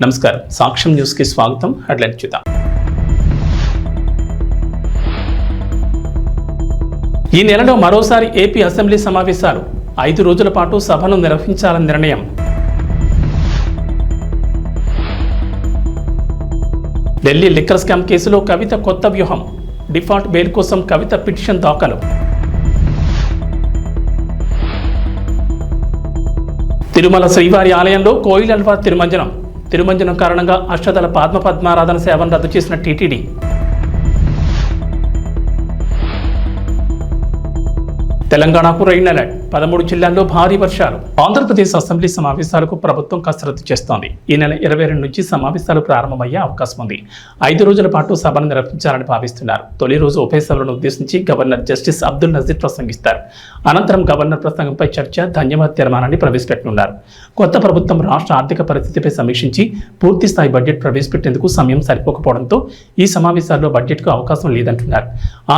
నమస్కారం సాక్ష్యం న్యూస్ కి స్వాగతం. హెడ్లైన్ చూద్దాం. ఈ నెలలో మరోసారి ఏపీ అసెంబ్లీ సమావేశాలు 5 రోజుల పాటు సభను నిర్వహించాలని నిర్ణయం. ఢిల్లీ లిక్కర్ స్కామ్ కేసులో కవిత కొత్త వ్యూహం. డిఫాల్ట్ బెయిల్ కోసం కవిత పిటిషన్ దాఖలు. తిరుమల శ్రీవారి ఆలయంలో కోయిలల్వా తిరుమంజనం కారణంగా అష్టదళ పద్మారాధన సేవను రద్దు చేసిన టీటీడీ. తెలంగాణకు రెయిన్ అలర్ట్. 13 జిల్లాల్లో భారీ వర్షాలు. ఆంధ్రప్రదేశ్ అసెంబ్లీ సమావేశాలకు ప్రభుత్వం కసరత్తు చేస్తోంది. ఈ నెల 22 నుంచి సమావేశాలు ప్రారంభమయ్యే అవకాశం ఉంది. 5 రోజుల పాటు సభను నిర్వహించాలని భావిస్తున్నారు. తొలి రోజు ఉభయ సభలను ఉద్దేశించి గవర్నర్ జస్టిస్ అబ్దుల్ నజీర్ ప్రసంగిస్తారు. అనంతరం గవర్నర్ ప్రసంగంపై చర్చ, ధన్యవాద తీర్మానాన్ని ప్రవేశపెట్టనున్నారు. కొత్త ప్రభుత్వం రాష్ట్ర ఆర్థిక పరిస్థితిపై సమీక్షించి పూర్తి స్థాయి బడ్జెట్ ప్రవేశపెట్టేందుకు సమయం సరిపోకపోవడంతో ఈ సమావేశాల్లో బడ్జెట్కు అవకాశం లేదంటున్నారు.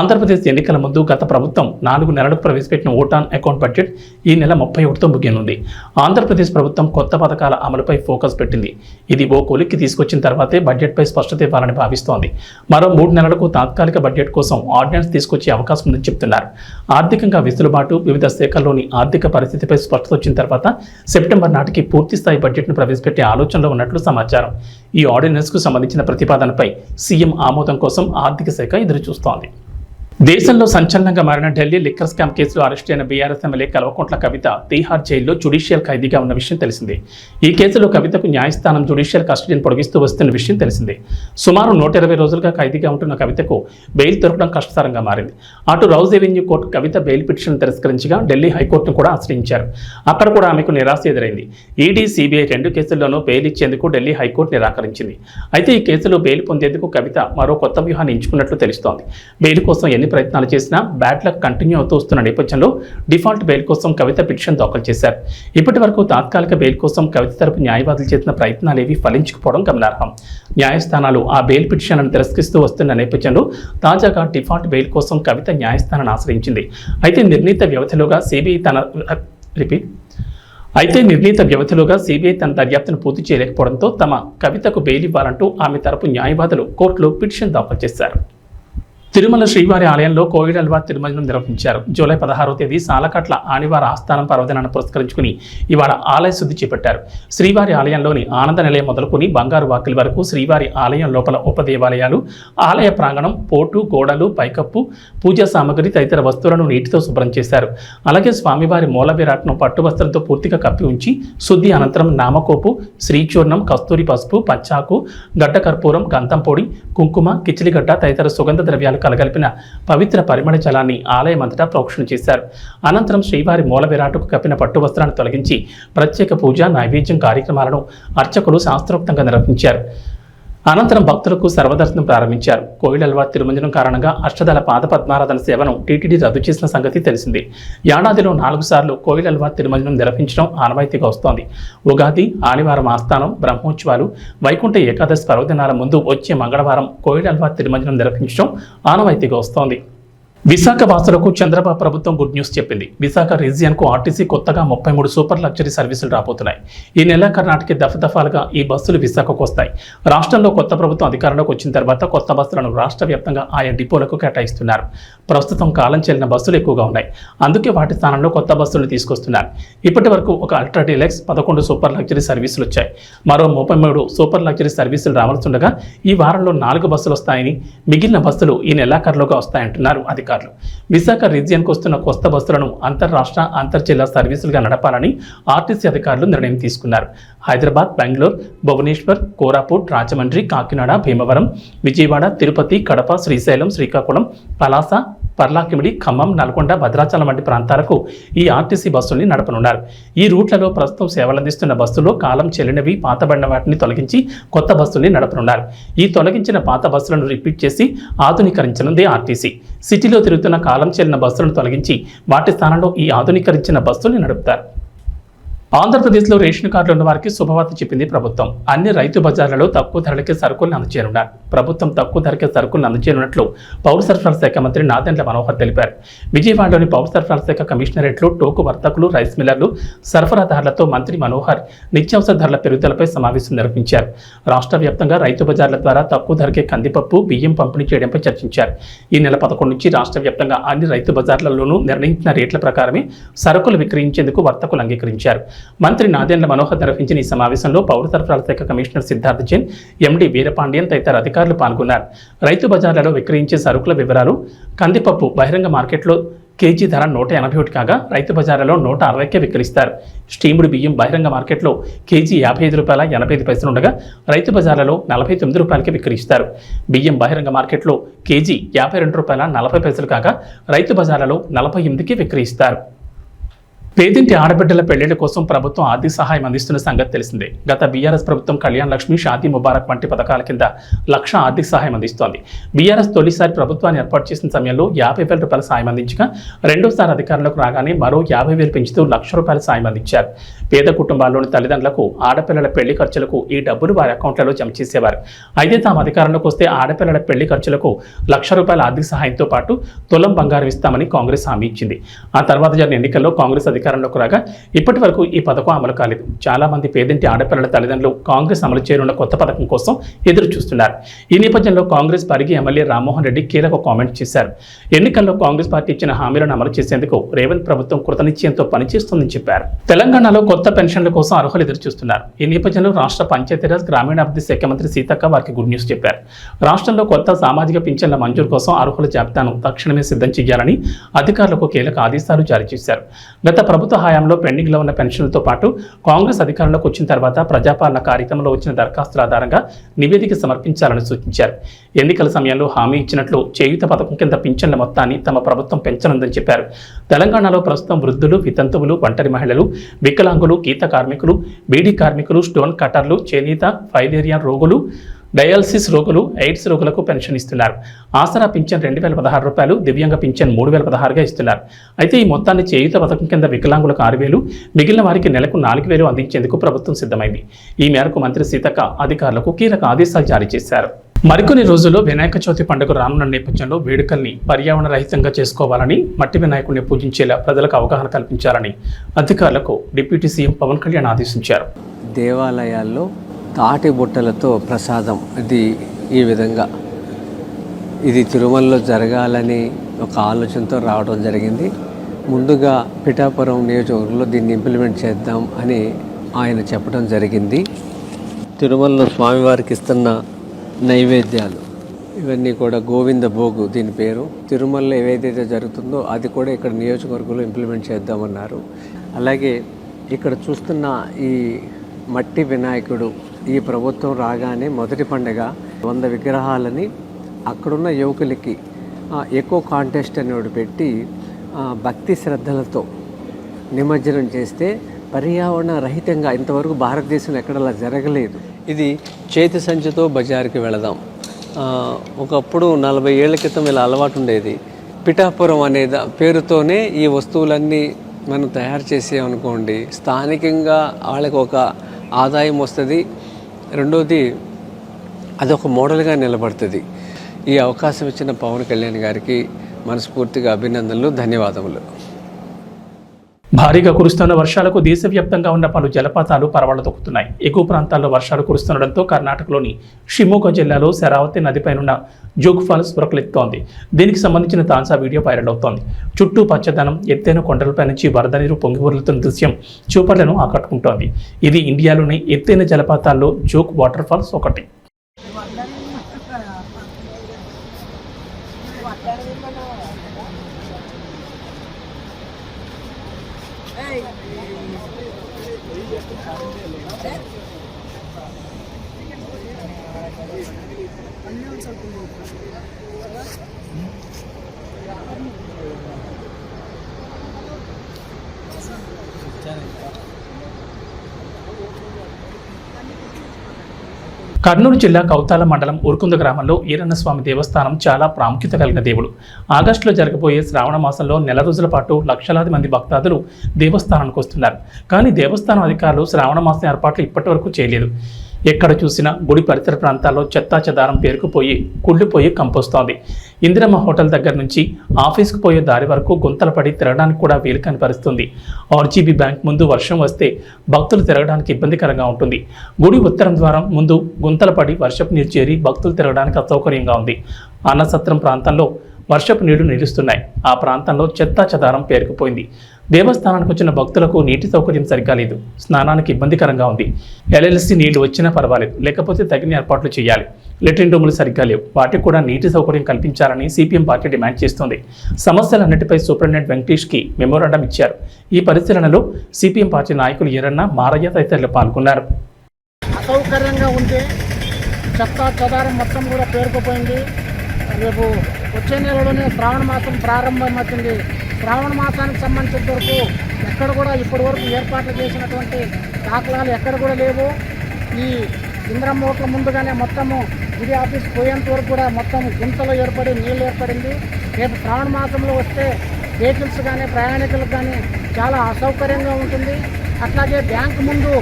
ఆంధ్రప్రదేశ్ ఎన్నికల ముందు గత ప్రభుత్వం 4 నెలలకు ప్రవేశపెట్టిన ఓట్ ఆన్ అకౌంట్ బడ్జెట్ ఈ నెల 31తో ముగియనుంది. ఆంధ్రప్రదేశ్ ప్రభుత్వం కొత్త పథకాల అమలుపై ఫోకస్ పెట్టింది. ఇది ఓ కొలిక్కి తీసుకొచ్చిన తర్వాతే బడ్జెట్పై స్పష్టత ఇవ్వాలని భావిస్తోంది. మరో 3 నెలలకు తాత్కాలిక బడ్జెట్ కోసం ఆర్డినెన్స్ తీసుకొచ్చే అవకాశం ఉందని చెబుతున్నారు. ఆర్థికంగా వెసులుబాటు, వివిధ శాఖల్లోని ఆర్థిక పరిస్థితిపై స్పష్టత వచ్చిన తర్వాత సెప్టెంబర్ నాటికి పూర్తి స్థాయి బడ్జెట్ను ప్రవేశపెట్టే ఆలోచనలో ఉన్నట్లు సమాచారం. ఈ ఆర్డినెన్స్కు సంబంధించిన ప్రతిపాదనపై సీఎం ఆమోదం కోసం ఆర్థిక శాఖ ఎదురుచూస్తోంది. దేశంలో సంచలనంగా మారిన ఢిల్లీ లిక్కర్ స్కామ్ కేసులో అరెస్ట్ అయిన బీఆర్ఎస్ ఎమ్మెల్యే కల్వకుంట్ల కవిత తీహార్ జైల్లో జ్యుడిషియల్ ఖైదీగా ఉన్న విషయం తెలిసిందే. ఈ కేసులో కవితకు న్యాయస్థానం జ్యుడిషియల్ కస్టడీని పొడిగిస్తూ వస్తున్న విషయం తెలిసిందే. సుమారు 120 రోజులుగా ఖైదీగా ఉంటున్న కవితకు బెయిల్ దొరకడం కష్టతరంగా మారింది. అటు రౌజ్ ఎవెన్యూ కోర్టు కవిత బెయిల్ పిటిషన్ తిరస్కరించగా ఢిల్లీ హైకోర్టును కూడా ఆశ్రయించారు. అక్కడ కూడా ఆమెకు నిరాశ ఎదురైంది. ఈడీ, సిబిఐ 2 కేసుల్లోనూ బెయిల్ ఇచ్చేందుకు ఢిల్లీ హైకోర్టు నిరాకరించింది. అయితే ఈ కేసులో బెయిల్ పొందేందుకు కవిత మరో కొత్త వ్యూహాన్ని ఎంచుకున్నట్లు తెలుస్తోంది. బెయిల్ కోసం ఎన్ని ప్రయత్నాలు చేసినా బ్యాడ్ లక్ కంటిన్యూ అవుతూ వస్తున్న నేపథ్యంలో డిఫాల్ట్ బెయిల్ కోసం కవిత పిటిషన్ దాఖలు చేశారు. ఇప్పటి వరకు తాత్కాలిక బెయిల్ కోసం కవిత తరపు న్యాయవాదులు చేసిన ప్రయత్నాలేవి ఫలించకపోవడం గమనార్హం. న్యాయస్థానాలు ఆ బెయిల్ పిటిషన్లను తిరస్కరిస్తూ వస్తున్న నేపథ్యంలో తాజాగా డిఫాల్ట్ బెయిల్ కోసం కవిత న్యాయస్థానాన్ని ఆశ్రయించింది. అయితే నిర్ణీత వ్యవధిలోగా సిబిఐ తన దర్యాప్తును పూర్తి చేయలేకపోవడంతో తమ కవితకు బెయిల్ ఇవ్వాలంటూ ఆమె తరపు న్యాయవాదులు కోర్టులో పిటిషన్ దాఖలు చేశారు. తిరుమల శ్రీవారి ఆలయంలో కోయిలల్వా తిరుమంజనం నిర్వహించారు. జూలై 16వ తేదీ సాలకట్ల ఆనివార ఆస్థానం పర్వదినాన్ని పురస్కరించుకుని ఇవాళ ఆలయ శుద్ధి చేపట్టారు. శ్రీవారి ఆలయంలోని ఆనంద నిలయం మొదలుకొని బంగారు వాకిలి వరకు శ్రీవారి ఆలయం లోపల ఉపదేవాలయాలు, ఆలయ ప్రాంగణం, పోటు, గోడలు, పైకప్పు, పూజా సామగ్రి తదితర వస్తువులను నీటితో శుభ్రం చేశారు. అలాగే స్వామివారి మూల విరాట్ను పట్టు వస్త్రంతో పూర్తిగా కప్పి ఉంచి శుద్ధి అనంతరం నామకోపు, శ్రీచూర్ణం, కస్తూరి పసుపు, పచ్చాకు, గడ్డ కర్పూరం, గంధం పొడి, కుంకుమ, కిచిలిగడ్డ తదితర సుగంధ ద్రవ్యాలు కలగలిపిన పవిత్ర పరిమళ జలాన్ని ఆలయమంతటా ప్రోక్షణ చేశారు. అనంతరం శ్రీవారి మూల విరాటుకు కప్పిన పట్టు వస్త్రాన్ని తొలగించి ప్రత్యేక పూజ, నైవేద్యం కార్యక్రమాలను అర్చకులు శాస్త్రోక్తంగా నిర్వహించారు. అనంతరం భక్తులకు సర్వదర్శనం ప్రారంభించారు. కోయిలల్వా తిరుమంజనం కారణంగా అష్టదళ పద్మారాధన సేవను టీటీడీ రద్దు చేసిన సంగతి తెలిసిందే. ఏడాదిలో 4 సార్లు కోయిలల్వా తిరుమంజనం నిర్వహించడం ఆనవాయితీగా వస్తోంది. ఉగాది, ఆదివారం ఆస్థానం, బ్రహ్మోత్సవాలు, వైకుంఠ ఏకాదశి పర్వదినాల ముందు వచ్చే మంగళవారం కోయిలల్వా తిరుమంజనం నిర్వహించడం ఆనవాయితీగా వస్తోంది. విశాఖ వాసులకు చంద్రబాబు ప్రభుత్వం గుడ్ న్యూస్ చెప్పింది. విశాఖ రీజియన్కు ఆర్టీసీ కొత్తగా 33 సూపర్ లగ్జరీ సర్వీసులు రాబోతున్నాయి. ఈ నెలాఖరు నాటికి దఫదఫాలుగా ఈ బస్సులు విశాఖకు వస్తాయి. రాష్ట్రంలో కొత్త ప్రభుత్వం అధికారంలోకి వచ్చిన తర్వాత కొత్త బస్సులను రాష్ట్ర వ్యాప్తంగా ఆయా డిపోలకు కేటాయిస్తున్నారు. ప్రస్తుతం కాలం చెల్లిన బస్సులు ఎక్కువగా ఉన్నాయి. అందుకే వాటి స్థానంలో కొత్త బస్సులను తీసుకొస్తున్నారు. ఇప్పటి వరకు ఒక అల్ట్రా డీలక్స్, 11 సూపర్ లగ్జరీ సర్వీసులు వచ్చాయి. మరో 33 సూపర్ లగ్జరీ సర్వీసులు రావాల్సిండగా ఈ వారంలో 4 బస్సులు వస్తాయని, మిగిలిన బస్సులు ఈ నెలాఖరులోగా వస్తాయంటున్నారు అధికారులు. విశాఖ రీజియన్కు వస్తున్న కొత్త బస్సులను అంతర్రాష్ట్ర, అంతర్జిల్లా సర్వీసులుగా నడపాలని ఆర్టీసీ అధికారులు నిర్ణయం తీసుకున్నారు. హైదరాబాద్, బెంగళూరు, భువనేశ్వర్, కోరాపుట్, రాజమండ్రి, కాకినాడ, భీమవరం, విజయవాడ, తిరుపతి, కడప, శ్రీశైలం, శ్రీకాకుళం, పలాస, పర్లాకిమిడి, ఖమ్మం, నల్గొండ, భద్రాచలం వంటి ప్రాంతాలకు ఈ ఆర్టీసీ బస్సుల్ని నడపనున్నారు. ఈ రూట్లలో ప్రస్తుతం సేవలందిస్తున్న బస్సులో కాలం చెల్లినవి, పాతబడిన వాటిని తొలగించి కొత్త బస్సుల్ని నడపనున్నారు. ఈ తొలగించిన పాత బస్సులను రిపీట్ చేసి ఆధునీకరించనుంది ఆర్టీసీ. సిటీలో తిరుగుతున్న కాలం చెల్లిన బస్సులను తొలగించి వాటి స్థానంలో ఈ ఆధునీకరించిన బస్సుల్ని నడుపుతారు. ఆంధ్రప్రదేశ్లో రేషన్ కార్డులు ఉన్న వారికి శుభవార్త చెప్పింది ప్రభుత్వం. అన్ని రైతు బజార్లలో తక్కువ ధరలకే సరుకులను అందజేయనున్నారు. ప్రభుత్వం తక్కువ ధరకే సరుకులను అందజేయనున్నట్లు పౌర సరఫరాల శాఖ మంత్రి నాదెండ్ల మనోహర్ తెలిపారు. విజయవాడలోని పౌర సరఫరాల శాఖ కమిషనరేట్లో టోకు వర్తకులు, రైస్ మిల్లర్లు, సరఫరాదారులతో మంత్రి మనోహర్ నిత్యావసర ధరల పెరుగుదలపై సమావేశం నిర్వహించారు. రాష్ట్ర వ్యాప్తంగా రైతు బజార్ల ద్వారా తక్కువ ధరకే కందిపప్పు, బియ్యం పంపిణీ చేయడంపై చర్చించారు. ఈ నెల 11 నుంచి రాష్ట్ర వ్యాప్తంగా అన్ని రైతు బజార్లలోనూ నిర్ణయించిన రేట్ల ప్రకారమే సరుకులు విక్రయించేందుకు వర్తకులు అంగీకరించారు. మంత్రి నాదెండ్ల మనోహర్ నిర్వహించిన ఈ సమావేశంలో పౌర సరఫరాల శాఖ కమిషనర్ సిద్ధార్థ జైన్, ఎండీ వీరపాండియన్ తదితర అధికారులు పాల్గొన్నారు. రైతు బజార్లలో విక్రయించే సరుకుల వివరాలు: కందిపప్పు బహిరంగ మార్కెట్లో కేజీ ధర 181 కాగా రైతు బజార్లలో 160కే విక్రయిస్తారు. స్టీముడు బియ్యం బహిరంగ మార్కెట్లో కేజీ ₹55.85 ఉండగా రైతు బజార్లలో ₹49కే విక్రయిస్తారు. బియ్యం బహిరంగ మార్కెట్లో కేజీ ₹52.40 కాగా రైతు బజార్లలో 48కే విక్రయిస్తారు. పేదింటి ఆడబిడ్డల పెళ్లిళ్ల కోసం ప్రభుత్వం ఆర్థిక సహాయం అందిస్తున్న సంగతి తెలిసిందే. గత బీఆర్ఎస్ ప్రభుత్వం కళ్యాణ్ లక్ష్మి, షాదీ ముబారక్ వంటి పథకాల కింద ₹1,00,000 ఆర్థిక సహాయం అందిస్తోంది. బీఆర్ఎస్ తొలిసారి ప్రభుత్వాన్ని ఏర్పాటు చేసిన సమయంలో ₹50,000 సాయం అందించగా రెండోసారి అధికారంలోకి రాగానే మరో ₹50,000 పెంచుతూ ₹1,00,000 సాయం అందించారు. పేద కుటుంబాల్లోని తల్లిదండ్రులకు ఆడపిల్లల పెళ్లి ఖర్చులకు ఈ డబ్బులు వారి అకౌంట్లలో జమ చేసేవారు. అయితే తాము అధికారంలోకి వస్తే ఆడపిల్లల పెళ్లి ఖర్చులకు ₹1,00,000 ఆర్థిక సహాయంతో పాటు తులం బంగారం ఇస్తామని కాంగ్రెస్ హామీ ఇచ్చింది. ఆ తర్వాత జరిగిన ఎన్నికల్లో కాంగ్రెస్ అధికారంలోకి రాగా ఇప్పటి వరకు ఈ పథకం అమలు కాలేదు. చాలా మంది పేదింటి ఆడపిల్లల తల్లిదండ్రులు కాంగ్రెస్ అమలు చేయనున్న కొత్త పథకం కోసం ఎదురు చూస్తున్నారు. ఈ నేపథ్యంలో కాంగ్రెస్ పరిగి ఎమ్మెల్యే రామ్మోహన్ రెడ్డి కీలక కామెంట్ చేశారు. ఎన్నికల్లో కాంగ్రెస్ పార్టీ ఇచ్చిన హామీలను అమలు చేసేందుకు రేవంత్ ప్రభుత్వం కృతనిశ్చయంతో పనిచేస్తుందని చెప్పారు. తెలంగాణలో కొత్త పెన్షన్ల కోసం అర్హులు ఎదురు చూస్తున్నారు. ఈ నేపథ్యంలో రాష్ట్ర పంచాయతీరాజ్ గ్రామీణాభివృద్ధి శాఖ మంత్రి సీతక్క వారికి గుడ్ న్యూస్ చెప్పారు. రాష్ట్రంలో కొత్త సామాజిక పింఛన్ల మంజూరు కోసం అర్హుల జాబితాను తక్షణమే సిద్ధం చేయాలని అధికారులకు కీలక ఆదేశాలు జారీ చేశారు. గత ప్రభుత్వ హయాంలో పెండింగ్లో ఉన్న పెన్షన్లతో పాటు కాంగ్రెస్ అధికారంలోకి వచ్చిన తర్వాత ప్రజాపాలన కార్యక్రమంలో వచ్చిన దరఖాస్తుల ఆధారంగా నివేదిక సమర్పించాలని సూచించారు. ఎన్నికల సమయంలో హామీ ఇచ్చినట్లు చేయూత పథకం కింద పింఛన్ల మొత్తాన్ని తమ ప్రభుత్వం పెంచనుందని చెప్పారు. తెలంగాణలో ప్రస్తుతం వృద్ధులు, వితంతువులు, ఒంటరి మహిళలు, వికలాంగులు, గీత కార్మికులు, బీడీ కార్మికులు, స్టోన్ కట్టర్లు, చేనేత, ఫైలేరియా రోగులు, డయాలసిస్ రోగులు, ఎయిడ్స్ రోగులకు పెన్షన్ ఇస్తున్నారు. ఆసరా పింఛన్ ₹2,016, దివ్యాంగ పింఛన్ ₹3,016గా ఇస్తున్నారు. అయితే ఈ మొత్తాన్ని చేయూత పథకం కింద వికలాంగులకు 6,000, మిగిలిన వారికి నెలకు 4,000 అందించేందుకు ప్రభుత్వం సిద్ధమైంది. ఈ మేరకు మంత్రి సీతక్క అధికారులకు కీలక ఆదేశాలు జారీ చేశారు. మరికొన్ని రోజుల్లో వినాయక చవితి పండుగ రానున్న నేపథ్యంలో వేడుకల్ని పర్యావరణ రహితంగా చేసుకోవాలని, మట్టి వినాయకుడిని పూజించేలా ప్రజలకు అవగాహన కల్పించాలని అధికారులకు డిప్యూటీ సీఎం పవన్ కళ్యాణ్ ఆదేశించారు. దేవాలయాల్లో తాటి బుట్టలతో ప్రసాదం ఈ విధంగా ఇది తిరుమలలో జరగాలని ఒక ఆలోచనతో రావడం జరిగింది. ముందుగా పిఠాపురం నియోజకవర్గంలో దీన్ని ఇంప్లిమెంట్ చేద్దాం అని ఆయన చెప్పడం జరిగింది. తిరుమలలో స్వామివారికి ఇస్తున్న నైవేద్యాలు ఇవన్నీ కూడా గోవింద భోగు దీని పేరు. తిరుమలలో ఏదైతే జరుగుతుందో అది కూడా ఇక్కడ నియోజకవర్గంలో ఇంప్లిమెంట్ చేద్దామన్నారు. అలాగే ఇక్కడ చూస్తున్న ఈ మట్టి వినాయకుడు ఈ ప్రభుత్వం రాగానే మొదటి పండుగ 100 విగ్రహాలని అక్కడున్న యువకులకి ఎకో కాంటెస్ట్ అనేవి పెట్టి భక్తి శ్రద్ధలతో నిమజ్జనం చేస్తే పర్యావరణ రహితంగా ఇంతవరకు భారతదేశంలో ఎక్కడ అలా జరగలేదు. ఇది చేతి సంచితో బజారుకి వెళదాం. ఒకప్పుడు 40 ఏళ్ల క్రితం ఇలా అలవాటు ఉండేది. పిఠాపురం అనే పేరుతోనే ఈ వస్తువులన్నీ మనం తయారు చేసామనుకోండి, స్థానికంగా వాళ్ళకి ఒక ఆదాయం వస్తుంది. రెండోది అదొక మోడల్గా నిలబడుతుంది. ఈ అవకాశం ఇచ్చిన పవన్ కళ్యాణ్ గారికి మనస్ఫూర్తిగా అభినందనలు, ధన్యవాదములు. భారీగా కురుస్తున్న వర్షాలకు దేశవ్యాప్తంగా ఉన్న పలు జలపాతాలు పరవళ్లు తొక్కుతున్నాయి. ఎగువ ప్రాంతాల్లో వర్షాలు కురుస్తుండటంతో కర్ణాటకలోని షిమోగా జిల్లాలో శరావతి నదిపైనున్న జోగ్ ఫాల్స్ ఉరకలెత్తుతోంది. దీనికి సంబంధించిన తాజా వీడియో వైరల్ అవుతోంది. చుట్టూ పచ్చదనం, ఎత్తైన కొండలపై నుంచి వరద నీరు పొంగి ఊరుతున్న దృశ్యం చూపర్లను ఆకట్టుకుంటోంది. ఇది ఇండియాలోని ఎత్తైన జలపాతాల్లో జోగ్ వాటర్ ఫాల్స్ ఒకటి. కర్నూలు జిల్లా కౌతాల మండలం ఉరుకుంద గ్రామంలో ఈరన్నస్వామి దేవస్థానం చాలా ప్రాముఖ్యత కలిగిన దేవుడు. ఆగస్టులో జరగబోయే శ్రావణ మాసంలో నెల రోజుల పాటు లక్షలాది మంది భక్తాదులు దేవస్థానానికి వస్తున్నారు. కానీ దేవస్థానం అధికారులు శ్రావణ మాసం ఏర్పాట్లు ఇప్పటి వరకు చేయలేదు. ఎక్కడ చూసినా గుడి పరిసర ప్రాంతాల్లో చెత్తా చెదారం పేరుకుపోయి కుళ్ళిపోయి కంపోస్తోంది. ఇందిరమ్మ హోటల్ దగ్గర నుంచి ఆఫీస్కు పోయే దారి వరకు గుంతలు పడి తిరగడానికి కూడా వీలు కనిపరుస్తుంది. ఆర్జీబీ బ్యాంక్ ముందు వర్షం వస్తే భక్తులు తిరగడానికి ఇబ్బందికరంగా ఉంటుంది. గుడి ఉత్తరం ద్వారం ముందు గుంతలు పడి వర్షపు నీరు చేరి భక్తులు తిరగడానికి అసౌకర్యంగా ఉంది. అన్నసత్రం ప్రాంతంలో వర్షపు నీళ్లు నిలుస్తున్నాయి. ఆ ప్రాంతంలో చెత్తా చెదారం పేరుకుపోయింది. దేవస్థానానికి వచ్చిన భక్తులకు నీటి సౌకర్యం సరిగ్గా లేదు. స్నానానికి ఇబ్బందికరంగా ఉంది. ఎల్ఎల్సీ నీళ్లు వచ్చినా పర్వాలేదు, లేకపోతే తగిన ఏర్పాట్లు చేయాలి. లెట్రిన్ రూములు సరిగ్గా లేవు, వాటికి కూడా నీటి సౌకర్యం కల్పించాలని సిపిఎం పార్టీ డిమాండ్ చేస్తోంది. సమస్యలన్నిటిపై సూపరింటెండెంట్ వెంకటేష్కి మెమోరాండం ఇచ్చారు. ఈ పరిశీలనలో సిపిఎం పార్టీ నాయకులు ఎర్రన్న, మారయ్య తదితరులు పాల్గొన్నారు. అసౌకర్యంగా ఉంటే చెత్త చెదారం మొత్తం కూడా పేరుకుపోయింది. రేపు వచ్చే నెలలోనే శ్రావణ మాసం ప్రారంభమవుతుంది. శ్రావణ మాసానికి సంబంధించిన వరకు ఎక్కడ కూడా ఇప్పటి వరకు ఏర్పాట్లు చేసినటువంటి దాఖలాలు ఎక్కడ కూడా లేవు. ఈ ఇంద్రమ్మ హోటల్ ముందుగానే మొత్తము గుడి ఆఫీస్ పోయేంత వరకు కూడా మొత్తం గుంతలు ఏర్పడి నీళ్ళు ఏర్పడింది. రేపు శ్రావణ మాసంలో వస్తే వెహికల్స్ కానీ ప్రయాణికులకు కానీ చాలా అసౌకర్యంగా ఉంటుంది. అట్లాగే బ్యాంకు ముందు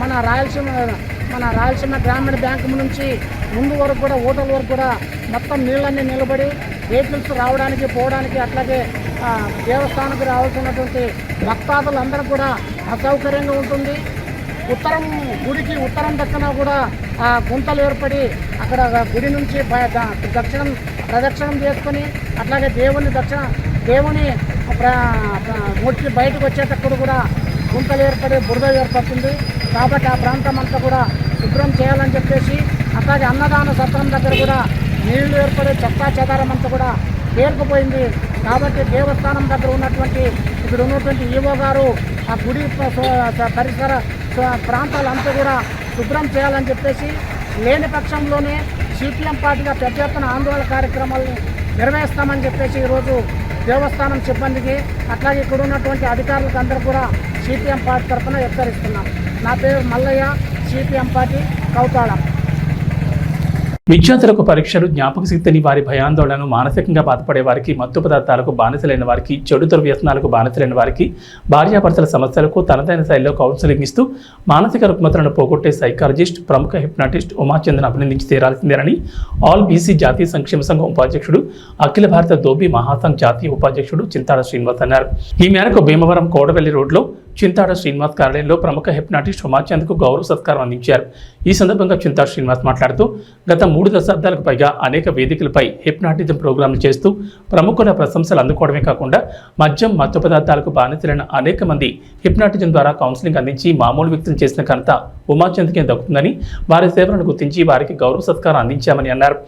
మన రాయలసీమ గ్రామీణ బ్యాంకు నుంచి ముందు వరకు కూడా హోటల్ వరకు కూడా మొత్తం నీళ్ళన్నీ నిలబడి వెహికల్స్ రావడానికి పోవడానికి అట్లాగే దేవస్థానానికి రావాల్సినటువంటి భక్తాదులందరూ కూడా అసౌకర్యంగా ఉంటుంది. గుడికి ఉత్తరం దక్కన కూడా గుంతలు ఏర్పడి అక్కడ గుడి నుంచి ప్రదక్షిణం చేసుకొని అట్లాగే దేవుని ముట్టి బయటకు వచ్చేటప్పుడు కూడా గుంతలు ఏర్పడి బురద ఏర్పడుతుంది. కాబట్టి ఆ ప్రాంతం అంతా కూడా శుభ్రం చేయాలని చెప్పేసి అట్లాగే అన్నదాన సత్రం దగ్గర కూడా నీళ్లు ఏర్పడే చెత్తా చెదారం అంతా కూడా పేరుకుపోయింది. కాబట్టి దేవస్థానం దగ్గర ఉన్నటువంటి ఈవో గారు ఆ గుడి పరిసర ప్రాంతాలంతా కూడా శుభ్రం చేయాలని చెప్పేసి, లేని పక్షంలోనే సిపిఎం పార్టీగా పెద్ద ఎత్తున ఆందోళన కార్యక్రమాలను నిర్వహిస్తామని చెప్పేసి ఈరోజు దేవస్థానం సిబ్బందికి అట్లాగే ఇక్కడ ఉన్నటువంటి అధికారులకు అందరూ కూడా సిపిఎం పార్టీ తరఫున హెచ్చరిస్తున్నాం. నా పేరు మల్లయ్య, సిపిఎం పార్టీ కౌతాళ. విద్యార్థులకు పరీక్షలు, జ్ఞాపక శక్తిని, వారి భయాందోళనను, మానసికంగా బాధపడే వారికి, మత్తు పదార్థాలకు బానిసలైన వారికి, చెడు దుర్వ్యసనాలకు బానిసలైన వారికి, భార్యాభర్తల సమస్యలకు తనదైన శైలిలో కౌన్సిలింగ్ ఇస్తూ మానసిక రుగ్మతలను పోగొట్టే సైకాలజిస్ట్, ప్రముఖ హిప్నాటిస్ట్ ఉమాచంద్రన్ అభినందించి తీరాల్సిందేనని ఆల్ బీసీ జాతీయ సంక్షేమ సంఘం ఉపాధ్యక్షుడు, అఖిల భారత దోబీ మహాసంఘ్ జాతీయ ఉపాధ్యక్షుడు చింతాడ శ్రీనివాస్ అన్నారు. ఈ మేరకు భీమవరం కోడవెల్లి రోడ్లో చింతాడ శ్రీనివాస్ కార్యాలయంలో ప్రముఖ హిప్నాటిస్ట్ ఉమాచంద్కు గౌరవ సత్కారం అందించారు. ఈ సందర్భంగా చింతాడ శ్రీనివాస్ మాట్లాడుతూ గత 3 దశాబ్దాలకు పైగా అనేక వేదికలపై హిప్నాటిజం ప్రోగ్రాంలు చేస్తూ ప్రముఖుల ప్రశంసలు అందుకోవడమే కాకుండా మద్యం, మత్తు పదార్థాలకు బానిసలైన అనేక మంది హిప్నాటిజం ద్వారా కౌన్సిలింగ్ అందించి మామూలు వ్యక్తులు చేసిన ఘనత ఉమాచంద్కే దక్కుతుందని, వారి సేవలను గుర్తించి వారికి గౌరవ సత్కారం అందించామని అన్నారు.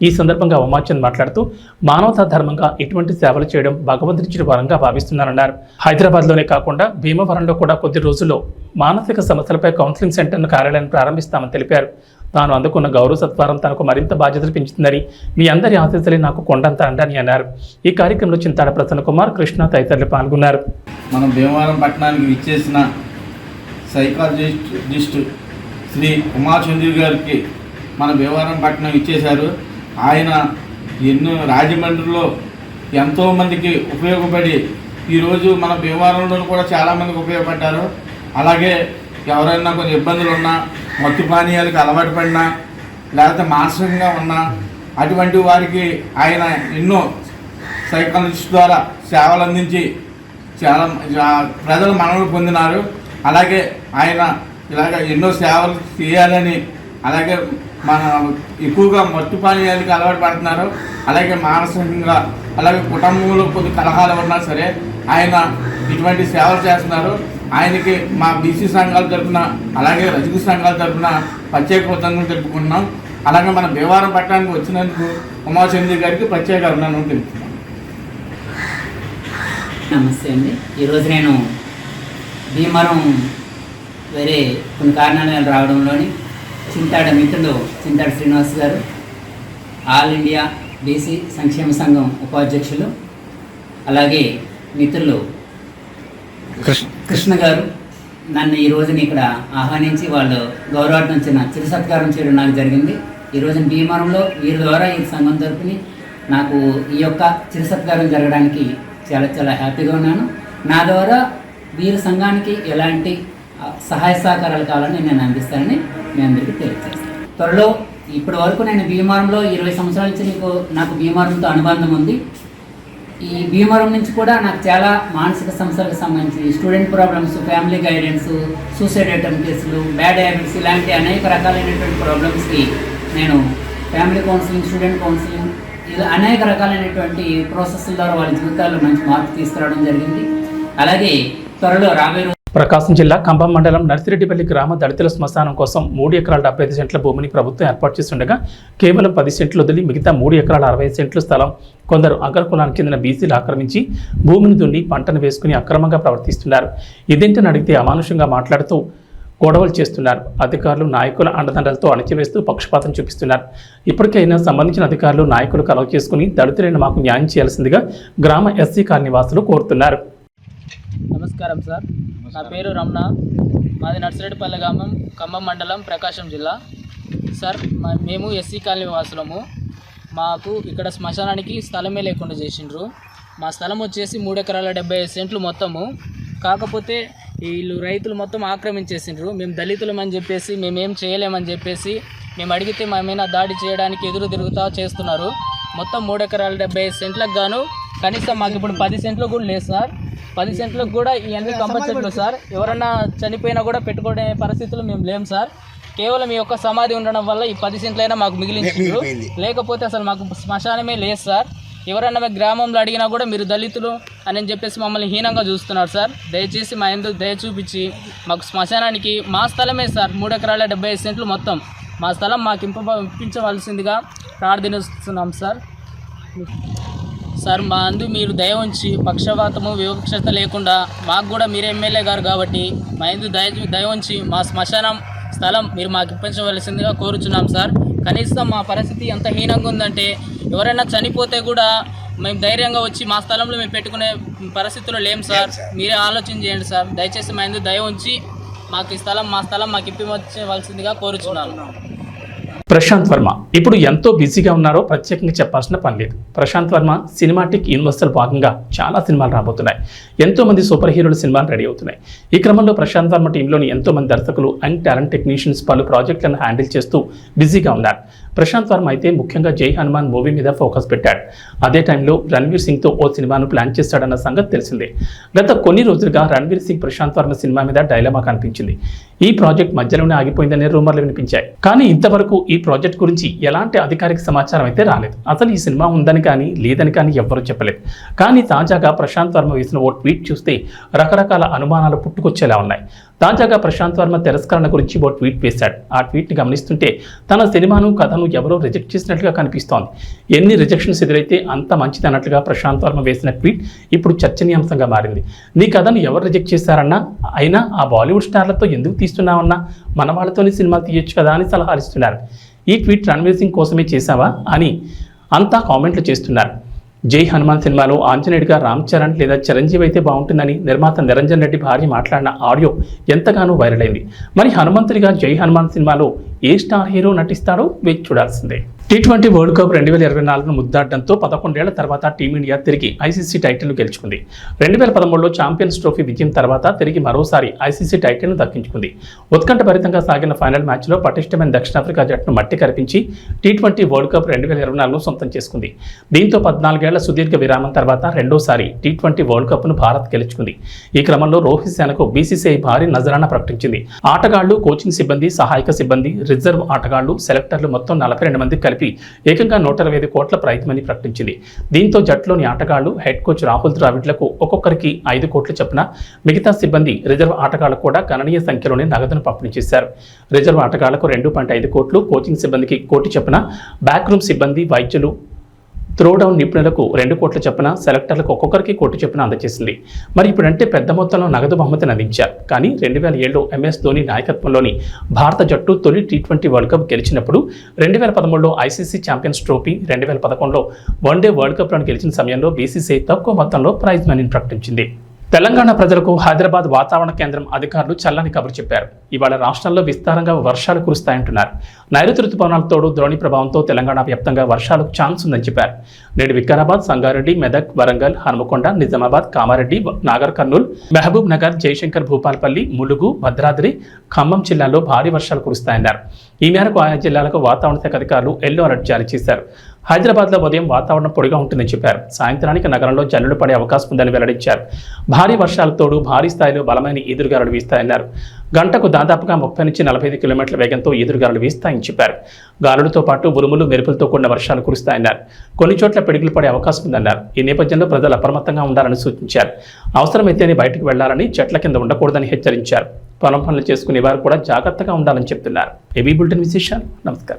ఈ సందర్భంగా ఉమాచంద్ మాట్లాడుతూ మానవతా ధర్మంగా ఇటువంటి సేవలు చేయడం భగవంతుడిచ్చిన వరంగా భావిస్తున్నారన్నారు. హైదరాబాద్లోనే కాకుండా భీమవరంలో కూడా కొద్ది రోజుల్లో మానసిక సమస్యలపై కౌన్సిలింగ్ సెంటర్ను కార్యాలయాన్ని ప్రారంభిస్తామని తెలిపారు. తాను అందుకున్న గౌరవ సత్కారం తనకు మరింత బాధ్యతలు పెంచుతుందని, మీ అందరి ఆశీస్సులే నాకు కొండంత అండని అన్నారు. ఈ కార్యక్రమంలో చింతాడ ప్రసన్న కుమార్, కృష్ణ తదితరులు పాల్గొన్నారు. మన భీమవరం పట్టణానికి విచ్చేసిన సైకాలజిస్ట్ శ్రీ ఉమాచంద్ర గారికి మన భీమవరం పట్టణం ఇచ్చేశారు. ఆయన రాజమండ్రిలో ఎంతోమందికి ఉపయోగపడి ఈరోజు మన భీమవరంలో కూడా చాలామందికి ఉపయోగపడ్డారు. అలాగే ఎవరైనా కొన్ని ఇబ్బందులు ఉన్నా, మత్తు పానీయాలకు అలవాటు పడినా, లేకపోతే మానసికంగా ఉన్నా అటువంటి వారికి ఆయన ఎన్నో సైకాలజిస్ట్ ద్వారా సేవలు అందించి చాలా ప్రజలు మనవులు పొందినారు. అలాగే ఆయన ఇలాగ ఎన్నో సేవలు చేయాలని, అలాగే మన ఎక్కువగా మత్తు పానీయాలకు అలవాటు పడుతున్నారు. అలాగే మానసికంగా, అలాగే కుటుంబంలో కొద్ది కలహాలు ఉన్నా సరే ఆయన ఇటువంటి సేవలు చేస్తున్నారు. ఆయనకి మా బీసీ సంఘాల తరఫున, అలాగే రజకు సంఘాల తరఫున ప్రత్యేక కృతజ్ఞతలు తెలుపుకుంటున్నాం. అలాగే మన భీమవరం పట్టణానికి వచ్చినందుకు ఉమాచంద్ర గారికి ప్రత్యేక అభినందనలు తెలుపుతున్నాం. నమస్తే అండి. ఈరోజు నేను భీమవరం వేరే కొన్ని కారణాలు రావడంలోని చింతాడ మిత్రుడు చింతాడ శ్రీనివాస్ గారు, ఆల్ ఇండియా బీసీ సంక్షేమ సంఘం ఉపాధ్యక్షులు, అలాగే మిత్రులు కృష్ణ గారు నన్ను ఈ రోజుని ఇక్కడ ఆహ్వానించి వాళ్ళు గౌరవార్థం చిరు సత్కారం చేయడం నాకు జరిగింది. ఈ రోజున భీమవరంలో వీరి ద్వారా ఈ సంఘం తరపుని నాకు ఈ యొక్క చిరు సత్కారం జరగడానికి చాలా చాలా హ్యాపీగా ఉన్నాను. నా ద్వారా వీరి సంఘానికి ఎలాంటి సహాయ సహకారాలు కావాలని నేను అందిస్తానని మీ అందరికీ తెలియజేస్తాను. త్వరలో ఇప్పటి వరకు నేను భీమవరంలో 20 సంవత్సరాల నుంచి నాకు భీమవరంతో అనుబంధం ఉంది. ఈ భీమవరం నుంచి కూడా నాకు చాలా మానసిక సమస్యలకు సంబంధించి student problems, family guidance, suicide attempt కేసులు, బ్యాడ్ హ్యాబిట్స్ ఇలాంటి అనేక రకాలైనటువంటి ప్రాబ్లమ్స్కి నేను ఫ్యామిలీ కౌన్సిలింగ్, స్టూడెంట్ కౌన్సిలింగ్ ఇలా అనేక రకాలైనటువంటి ప్రాసెస్ల ద్వారా వాళ్ళ జీవితాల్లో మంచి మార్పు తీసుకురావడం జరిగింది. అలాగే త్వరలో రాబోయే ప్రకాశం జిల్లా కంభం మండలం నర్సిరెడ్డిపల్లి గ్రామ దళితుల శ్మశానం కోసం 3 ఎకరాల 75 సెంట్ల భూమిని ప్రభుత్వం ఏర్పాటు చేస్తుండగా కేవలం 10 సెంట్లు వదిలి మిగతా 3 ఎకరాల 60 సెంట్లు స్థలం కొందరు అగ్రకులానికి చెందిన బీసీలు ఆక్రమించి భూమిని దున్ని పంటను వేసుకుని అక్రమంగా ప్రవర్తిస్తున్నారు. ఇదేంటని అడిగితే అమానుషంగా మాట్లాడుతూ గొడవలు చేస్తున్నారు. అధికారులు నాయకుల అండదండలతో అణచివేస్తూ పక్షపాతం చూపిస్తున్నారు. ఇప్పటికైనా సంబంధించిన అధికారులు నాయకులు కలవ చేసుకుని దళితులైన మాకు న్యాయం చేయాల్సిందిగా గ్రామ ఎస్సీ కాలనీ వాసులు కోరుతున్నారు. నమస్కారం సార్, నా పేరు రమణ, మాది నర్సిరెడ్డిపల్లి గ్రామం, ఖమ్మం మండలం, ప్రకాశం జిల్లా. సార్ మేము ఎస్సీ కాలనీ వాసులము. మాకు ఇక్కడ శ్మశానానికి స్థలమే లేకుండా చేసిండ్రు. మా స్థలం వచ్చేసి 3 ఎకరాల 75 సెంట్లు మొత్తము. కాకపోతే వీళ్ళు రైతులు మొత్తం ఆక్రమించేసిండ్రు. మేము దళితులమని చెప్పేసి మేమేం చేయలేమని చెప్పేసి మేము అడిగితే మా మీద దాడి చేయడానికి ఎదురు తిరుగుతా చేస్తున్నారు. మొత్తం 3 ఎకరాల 75 సెంట్లకు గాను కనీసం మాకు ఇప్పుడు 10 సెంట్లు కూడా లేదు సార్. 10 సెంట్లకు కూడా ఇవన్నీ కంపల్సరీ సార్. ఎవరన్నా చనిపోయినా కూడా పెట్టుకునే పరిస్థితులు మేము లేము సార్. కేవలం ఈ యొక్క సమాధి ఉండడం వల్ల ఈ 10 సెంట్లైనా మాకు మిగిలించారు. లేకపోతే అసలు మాకు శ్మశానమే లేదు సార్. ఎవరన్నా గ్రామంలో అడిగినా కూడా మీరు దళితులు అని చెప్పేసి మమ్మల్ని హీనంగా చూస్తున్నారు సార్. దయచేసి మా ఎందుకు దయ చూపించి మాకు శ్మశానానికి మా స్థలమే సార్ 3 ఎకరాల 75 సెంట్లు మొత్తం మా స్థలం మాకు ఇప్పించవలసిందిగా ప్రార్థిస్తున్నాం సార్. సార్ మా అందు మీరు దయ ఉంచి పక్షపాతము వివక్షత లేకుండా మాకు కూడా మీరు ఎమ్మెల్యే గారు కాబట్టి మా అందు దయ ఉంచి మా శ్మశానం స్థలం మీరు మాకు ఇప్పించవలసిందిగా కోరుచున్నాం సార్. కనీసం మా పరిస్థితి ఎంత హీనంగా ఉందంటే ఎవరైనా చనిపోతే కూడా మేము ధైర్యంగా వచ్చి మా స్థలంలో మేము పెట్టుకునే పరిస్థితుల్లో లేము సార్. మీరే ఆలోచన చేయండి సార్. దయచేసి మా అందు దయ ఉంచి మాకు ఈ స్థలం మా స్థలం మాకు ఇప్పించవలసిందిగా కోరుచున్నాను. ప్రశాంత్ వర్మ ఇప్పుడు ఎంతో బిజీగా ఉన్నారో ప్రత్యేకంగా చెప్పాల్సిన పని లేదు. ప్రశాంత్ వర్మ సినిమాటిక్ యూనివర్సల్ భాగంగా చాలా సినిమాలు రాబోతున్నాయి. ఎంతో మంది సూపర్ హీరోల సినిమాలు రెడీ అవుతున్నాయి. ఈ క్రమంలో ప్రశాంత్ వర్మ టీంలోని ఎంతో మంది దర్శకులు అండ్ టాలెంట్ టెక్నీషియన్స్ పలు ప్రాజెక్టులను హ్యాండిల్ చేస్తూ బిజీగా ఉన్నారు. ప్రశాంత్ వర్మ అయితే ముఖ్యంగా జై హనుమాన్ మూవీ మీద ఫోకస్ పెట్టాడు. అదే టైంలో రణ్వీర్ సింగ్తో ఓ సినిమాను ప్లాన్ చేస్తాడన్న సంగతి తెలిసిందే. గత కొన్ని రోజులుగా రణ్వీర్ సింగ్ ప్రశాంత్ వర్మ సినిమా మీద డైలమా కనిపించింది. ఈ ప్రాజెక్ట్ మధ్యలోనే ఆగిపోయిందనే రూమర్లు వినిపించాయి. కానీ ఇంతవరకు ఈ ప్రాజెక్ట్ గురించి ఎలాంటి అధికారిక సమాచారం అయితే రాలేదు. అసలు ఈ సినిమా ఉందని కానీ లేదని కానీ ఎవ్వరూ చెప్పలేదు. కానీ తాజాగా ప్రశాంత్ వర్మ వేసిన ఓ ట్వీట్ చూస్తే రకరకాల అనుమానాలు పుట్టుకొచ్చేలా ఉన్నాయి. తాజాగా ప్రశాంత్ వర్మ తిరస్కరణ గురించి ఓ ట్వీట్ వేశాడు. ఆ ట్వీట్ని గమనిస్తుంటే తన సినిమాను కథను ఎవరో రిజెక్ట్ చేసినట్లుగా కనిపిస్తోంది. ఎన్ని రిజెక్షన్స్ ఎదురైతే అంత మంచిది అన్నట్లుగా ప్రశాంత్ వర్మ వేసిన ట్వీట్ ఇప్పుడు చర్చనీయాంశంగా మారింది. నీ కథను ఎవరు రిజెక్ట్ చేశారన్నా, అయినా ఆ బాలీవుడ్ స్టార్లతో ఎందుకు తీస్తున్నావన్నా, మన వాళ్ళతోనే సినిమా తీయొచ్చు కదా అని సలహాలు ఇస్తున్నారు. ఈ ట్వీట్ రణ్వీర్ సింగ్ కోసమే చేశావా అని అంతా కామెంట్లు చేస్తున్నారు. జై హనుమాన్ సినిమాలో ఆంజనేయుడిగా రామ్ చరణ్ లేదా చిరంజీవి అయితే బాగుంటుందని నిర్మాత నిరంజన్ రెడ్డి భార్య మాట్లాడిన ఆడియో ఎంతగానో వైరల్ అయింది. మరి హనుమంతుడిగా జై హనుమాన్ సినిమాలో ఏ స్టార్ హీరో నటిస్తాడో వేచి చూడాల్సిందే. T20 వరల్డ్ కప్ 2024ను ముద్దాడడంతో 11 ఏళ్ల తర్వాత టీమిండియా తిరిగి ఐసీసీ టైటిల్ను గెలుచుకుంది. 2013లో ఛాంపియన్స్ ట్రోఫీ విజయం తర్వాత తిరిగి మరోసారి ఐసీసీ టైటిల్ను దక్కించుకుంది. ఉత్కంఠభరితంగా సాగిన ఫైనల్ మ్యాచ్లో పటిష్టమైన దక్షిణాఫ్రికా జట్టును మట్టి కరిపించి T20 వరల్డ్ కప్ 2024ను సొంతం చేసుకుంది. దీంతో 14 ఏళ్ల సుదీర్ఘ విరామం తర్వాత రెండోసారి T20 వరల్డ్ కప్ను భారత్ గెలుచుకుంది. ఈ క్రమంలో రోహిత్ సేనకు బీసీసీఐ భారీ నజరానా ప్రకటించింది. ఆటగాళ్లు, కోచింగ్ సిబ్బంది, సహాయక సిబ్బంది, రిజర్వ్ ఆటగాళ్లు, సెలెక్టర్లు మొత్తం 42 మంది కలిపి ఏకంగా 125 కోట్ల ప్రైజ్మనీ ప్రకటించింది. దీంతో జట్టులోని ఆటగాళ్లు, హెడ్ కోచ్ రాహుల్ ద్రావిడ్లకు ఒక్కొక్కరికి 5 కోట్ల చొప్పున, మిగతా సిబ్బంది, రిజర్వ్ ఆటగాళ్లకు కూడా గణనీయ సంఖ్యలోనే నగదును పంపిణీ చేశారు. రిజర్వ్ ఆటగాళ్లకు 2.5 కోట్లు, కోచింగ్ సిబ్బందికి 1 కోటి చొప్పున, బ్యాక్ రూమ్ సిబ్బంది, వైద్యులు, త్రోడౌన్ నిపుణులకు 2 కోట్ల చొప్పున, సెలెక్టర్లకు ఒక్కొక్కరికి 1 కోటి చొప్పున అందజేసింది. మరి ఇప్పుడంటే పెద్ద మొత్తంలో నగదు బహుమతిని అందించారు. కానీ 2007లో ఎంఎస్ ధోని నాయకత్వంలోని భారత జట్టు తొలి T20 వరల్డ్ కప్ గెలిచినప్పుడు, 2013లో ఐసీసీ ఛాంపియన్స్ ట్రోఫీ, 2011లో వన్డే వరల్డ్ కప్లను గెలిచిన సమయంలో బీసీసీఐ తక్కువ మొత్తంలో ప్రైజ్ మనీని ప్రకటించింది. తెలంగాణ ప్రజలకు హైదరాబాద్ వాతావరణ కేంద్రం అధికారులు చల్లని కబురు చెప్పారు. ఇవాళ రాష్ట్రంలో విస్తారంగా వర్షాలు కురుస్తాయంటున్నారు. నైరుతి రుతుపవనాల తోడు ద్రోణి ప్రభావంతో తెలంగాణ వ్యాప్తంగా వర్షాలకు ఛాన్స్ ఉందని చెప్పారు. నేడు వికారాబాద్, సంగారెడ్డి, మెదక్, వరంగల్, హనుమకొండ, నిజామాబాద్, కామారెడ్డి, నాగర్ కర్నూల్, మహబూబ్ నగర్, జయశంకర్, భూపాలపల్లి, ములుగు, భద్రాద్రి, ఖమ్మం జిల్లాల్లో భారీ వర్షాలు కురుస్తాయన్నారు. ఈ మేరకు ఆయా జిల్లాలకు వాతావరణ శాఖ అధికారులు ఎల్లో అలర్ట్ జారీ చేశారు. హైదరాబాద్లో ఉదయం వాతావరణం పొడిగా ఉంటుందని చెప్పారు. సాయంత్రానికి నగరంలో జల్లులు పడే అవకాశం ఉందని వెల్లడించారు. భారీ వర్షాలతో తోడు భారీ స్థాయిలో బలమైన ఈదురుగాలులు వీస్తాయన్నారు. గంటకు దాదాపుగా 30 నుంచి 45 కిలోమీటర్ల వేగంతో ఈదురుగాలులు వీస్తాయని చెప్పారు. గాలులతో పాటు ఉరుములు, మెరుపులతో కూడిన వర్షాలు కురుస్తాయన్నారు. కొన్ని చోట్ల పిడుగులు పడే అవకాశం ఉందన్నారు. ఈ నేపథ్యంలో ప్రజలు అప్రమత్తంగా ఉండాలని సూచించారు. అవసరమైతేనే బయటకు వెళ్లాలని, చెట్ల కింద ఉండకూడదని హెచ్చరించారు. పొలం పనులు చేసుకునే వారు కూడా జాగ్రత్తగా ఉండాలని చెప్తున్నారు. ఏబీ బులెటిన్ విశేషాలు. నమస్కారం.